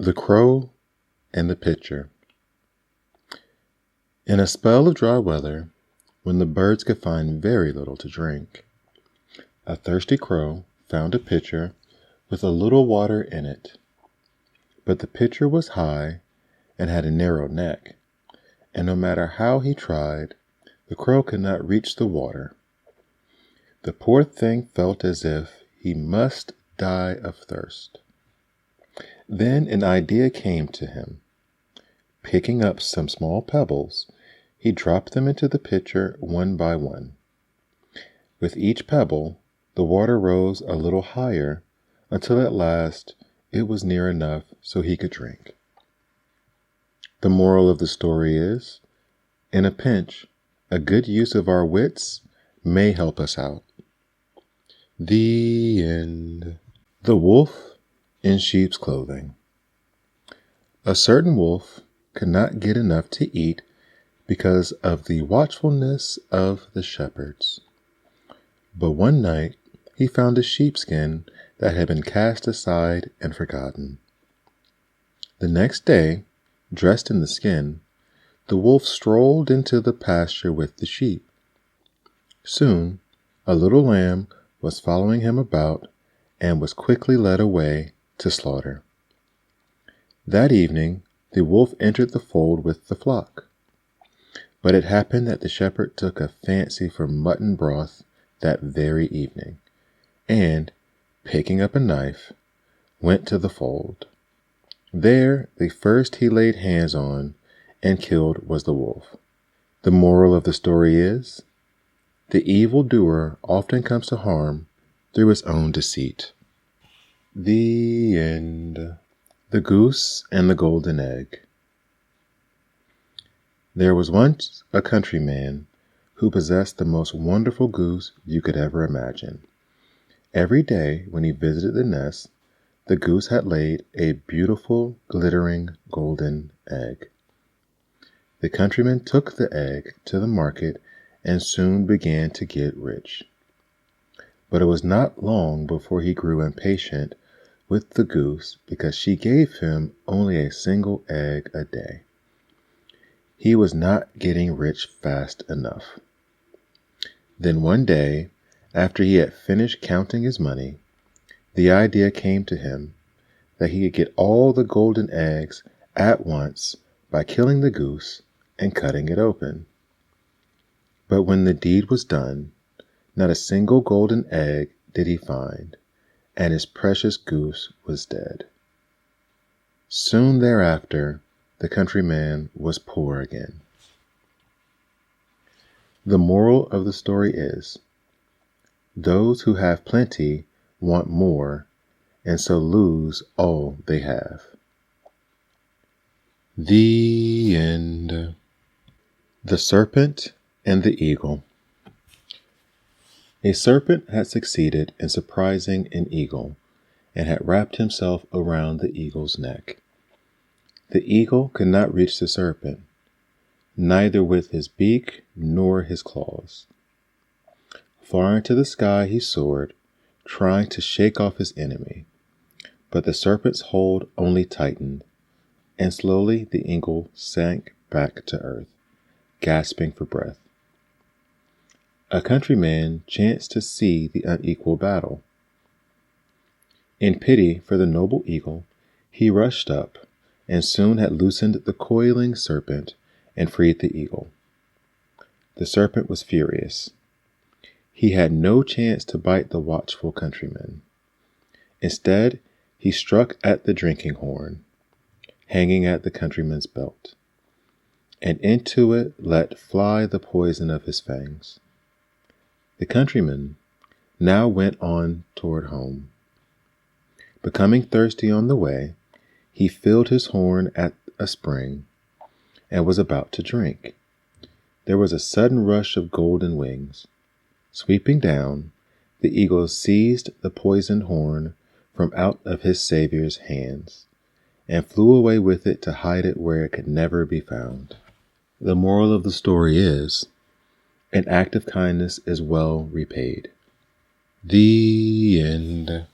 The Crow and the Pitcher. In a spell of dry weather, when the birds could find very little to drink, a thirsty crow found a pitcher with a little water in it. But the pitcher was high and had a narrow neck, and no matter how he tried, the crow could not reach the water. The poor thing felt as if he must die of thirst. Then an idea came to him. Picking up some small pebbles, he dropped them into the pitcher one by one. With each pebble, the water rose a little higher until at last it was near enough so he could drink. The moral of the story is, in a pinch, a good use of our wits may help us out. The end. The Wolf in Sheep's Clothing. A certain wolf could not get enough to eat because of the watchfulness of the shepherds. But one night he found a sheepskin that had been cast aside and forgotten. The next day, dressed in the skin, the wolf strolled into the pasture with the sheep. Soon, a little lamb was following him about and was quickly led away to slaughter. That evening, the wolf entered the fold with the flock. But it happened that the shepherd took a fancy for mutton broth that very evening, and, picking up a knife, went to the fold. There, the first he laid hands on and killed was the wolf. The moral of the story is, the evildoer often comes to harm through his own deceit. The end. The Goose and the Golden Egg. There was once a countryman who possessed the most wonderful goose you could ever imagine. Every day when he visited the nest, the goose had laid a beautiful, glittering golden egg. The countryman took the egg to the market and soon began to get rich. But it was not long before he grew impatient with the goose because she gave him only a single egg a day. He was not getting rich fast enough. Then one day, after he had finished counting his money, the idea came to him that he could get all the golden eggs at once by killing the goose and cutting it open. But when the deed was done, not a single golden egg did he find, and his precious goose was dead. Soon thereafter, the countryman was poor again. The moral of the story is, those who have plenty want more, and so lose all they have. The end. The Serpent and the Eagle. A serpent had succeeded in surprising an eagle, and had wrapped himself around the eagle's neck. The eagle could not reach the serpent, neither with his beak nor his claws. Far into the sky he soared, trying to shake off his enemy, but the serpent's hold only tightened, and slowly the eagle sank back to earth, gasping for breath. A countryman chanced to see the unequal battle. In pity for the noble eagle, he rushed up, and soon had loosened the coiling serpent and freed the eagle. The serpent was furious. He had no chance to bite the watchful countryman. Instead, he struck at the drinking horn, hanging at the countryman's belt, and into it let fly the poison of his fangs. The countryman now went on toward home. Becoming thirsty on the way, he filled his horn at a spring and was about to drink. There was a sudden rush of golden wings. Sweeping down, the eagle seized the poisoned horn from out of his savior's hands and flew away with it to hide it where it could never be found. The moral of the story is, an act of kindness is well repaid. The end.